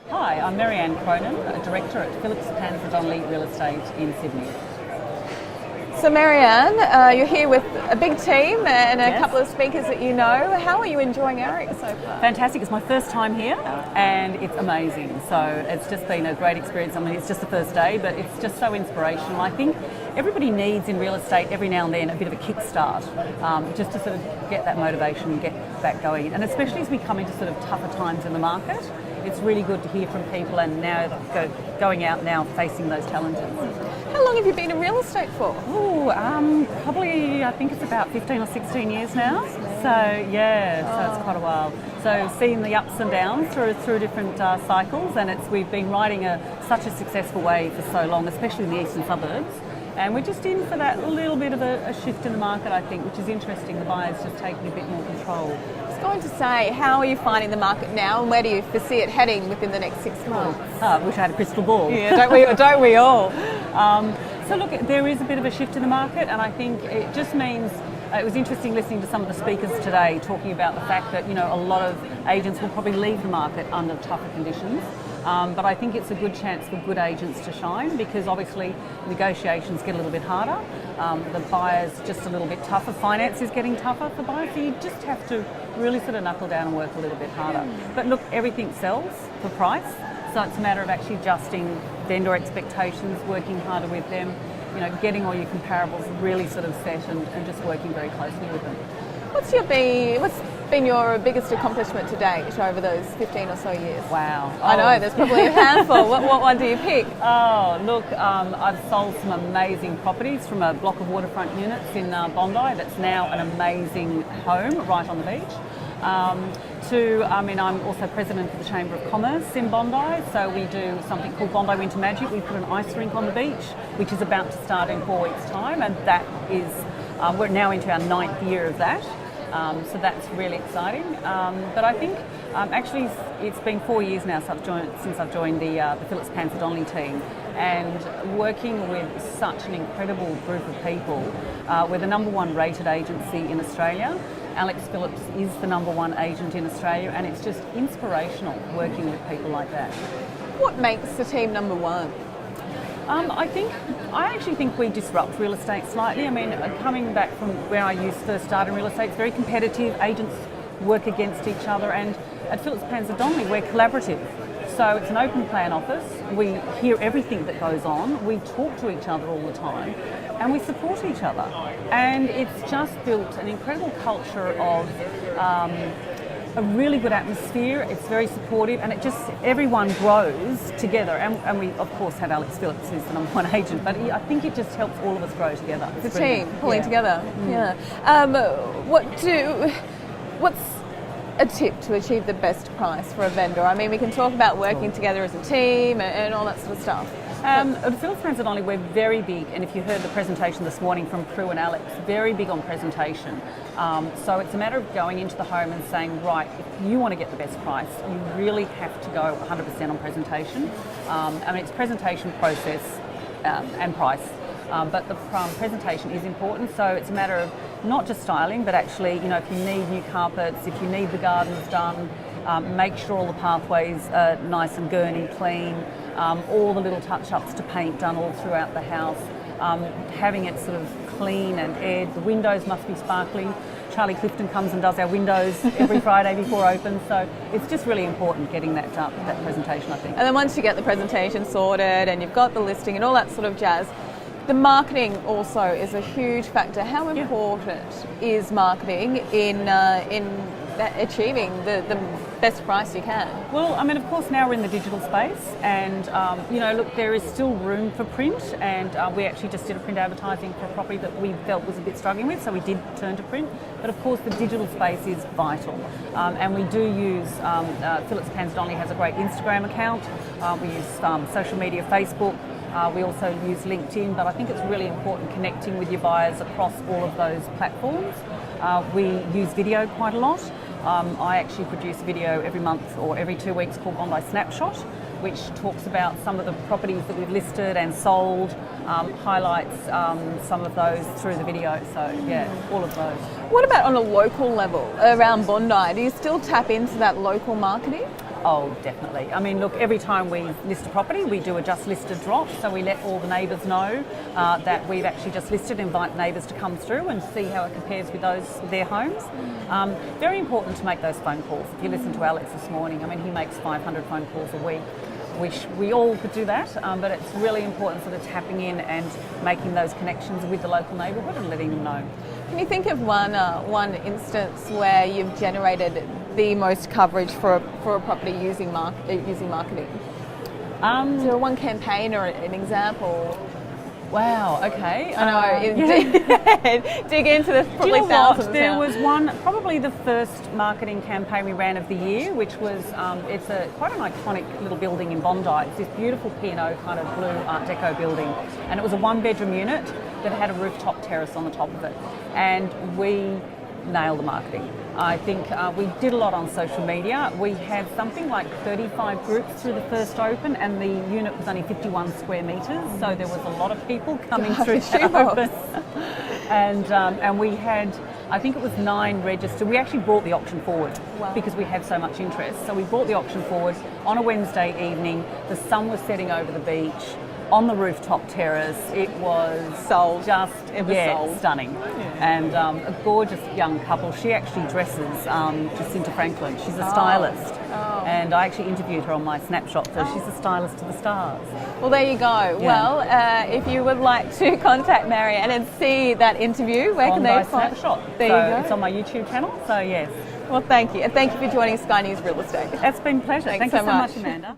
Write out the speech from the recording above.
Hi, I'm Marianne Cronin, a Director at Phillips Donnelly Real Estate in Sydney. So Marianne, you're here with a big team and a Yes. couple of speakers that you know. How are you enjoying AREC so far? Fantastic, it's my first time here and it's amazing. So it's just been a great experience. I mean, it's just the first day, but it's just so inspirational. I think everybody needs in real estate every now and then a bit of a kickstart, just to sort of get that motivation and get that going. And especially as we come into sort of tougher times in the market, it's really good to hear from people and now going out now facing those challenges. How long have you been in real estate for? Probably I think it's about 15 or 16 years now. So so it's quite a while. So seeing the ups and downs through different cycles, and we've been riding such a successful wave for so long, especially in the eastern suburbs. And we're just in for that little bit of a shift in the market, I think, which is interesting. The buyers just taking a bit more control. I was going to say, how are you finding the market now, and where do you foresee it heading within the next 6 months? I wish I had a crystal ball. Yeah, don't we all? So look, there is a bit of a shift in the market, and I think it just means it was interesting listening to some of the speakers today talking about the fact that a lot of agents will probably leave the market under tougher conditions. But I think it's a good chance for good agents to shine, because obviously negotiations get a little bit harder. The buyers just a little bit tougher. Finance is getting tougher for buyers, so you just have to really sort of knuckle down and work a little bit harder. But look, everything sells for price, so it's a matter of actually adjusting vendor expectations, working harder with them, getting all your comparables really sort of set and just working very closely with them. What's been your biggest accomplishment to date over those 15 or so years? Wow. I know, there's probably a handful. What one do you pick? Oh, look, I've sold some amazing properties from a block of waterfront units in Bondi that's now an amazing home right on the beach. I'm also president of the Chamber of Commerce in Bondi, so we do something called Bondi Winter Magic. We put an ice rink on the beach, which is about to start in 4 weeks' time, and that is, we're now into our 9th year of that. So that's really exciting. But I think actually it's been 4 years now since I've joined the Phillips Donnelly team, and working with such an incredible group of people. We're the #1 rated agency in Australia. Alex Phillips is the #1 agent in Australia, and it's just inspirational working with people like that. What makes the team #1? I actually think we disrupt real estate slightly. I mean, coming back from where I first started in real estate, it's very competitive. Agents work against each other, and at Phillips Donnelly, we're collaborative. So it's an open plan office. We hear everything that goes on. We talk to each other all the time, and we support each other. And it's just built an incredible culture of a really good atmosphere. It's very supportive, and everyone grows together. And we of course have Alex Phillips, who's the #1 agent, but I think it just helps all of us grow together. The team pulling together. Yeah. What's a tip to achieve the best price for a vendor? I mean, we can talk about working together as a team and all that sort of stuff. At Phillips Donnelly, we're very big, and if you heard the presentation this morning from Prue and Alex, very big on presentation. So it's a matter of going into the home and saying, right, if you want to get the best price, you really have to go 100% on presentation. It's presentation, process, and price. But the presentation is important, so it's a matter of not just styling, but actually, if you need new carpets, if you need the gardens done, make sure all the pathways are nice and gurney clean, all the little touch-ups to paint done all throughout the house, having it sort of clean and aired. The windows must be sparkling. Charlie Clifton comes and does our windows every Friday before open, so it's just really important getting that presentation, I think. And then once you get the presentation sorted and you've got the listing and all that sort of jazz, the marketing also is a huge factor. How important is marketing in achieving the best price you can? Well, of course now we're in the digital space, and look, there is still room for print, and we actually just did a print advertising for a property that we felt was a bit struggling with, so we did turn to print. But of course the digital space is vital, and we do use, Phillips Donnelly has a great Instagram account, we use social media, Facebook, we also use LinkedIn, but I think it's really important connecting with your buyers across all of those platforms. We use video quite a lot. I actually produce a video every month or every 2 weeks called Bondi Snapshot, which talks about some of the properties that we've listed and sold, highlights some of those through the video. So yeah, all of those. What about on a local level around Bondi? Do you still tap into that local marketing? Oh, definitely. I mean, look, every time we list a property, we do a just listed drop. So we let all the neighbours know that we've actually just listed, invite neighbours to come through and see how it compares with their homes. Very important to make those phone calls. If you listen to Alex this morning, I mean, he makes 500 phone calls a week. Wish we all could do that, but it's really important sort of tapping in and making those connections with the local neighbourhood and letting them know. Can you think of one instance where you've generated the most coverage for a property using marketing? Is there one campaign or an example? Wow, okay. I know, dig into this, probably Do you know thousands what? There now. was one, probably the first marketing campaign we ran of the year, which was, it's quite an iconic little building in Bondi. It's this beautiful P&O kind of blue Art Deco building, and it was a one-bedroom unit that had a rooftop terrace on the top of it, and we nailed the marketing. I think we did a lot on social media. We had something like 35 groups through the first open, and the unit was only 51 square metres, so there was a lot of people coming through the open. And we had, I think it was 9 registered. We actually brought the auction forward because we had so much interest. So we brought the auction forward on a Wednesday evening. The sun was setting over the beach, on the rooftop terrace. It was sold. Sold. Stunning. Yeah. And a gorgeous young couple. She actually dresses Jacinta Franklin. She's a stylist. And I actually interviewed her on my snapshot, so she's a stylist to the stars. Well, there you go. Yeah. Well, if you would like to contact Marianne and see that interview, where can they find snapshot? There you go. It's on my YouTube channel, so yes. Well, thank you. And thank you for joining Sky News Real Estate. It's been a pleasure. Thanks Thank you so so much, Amanda.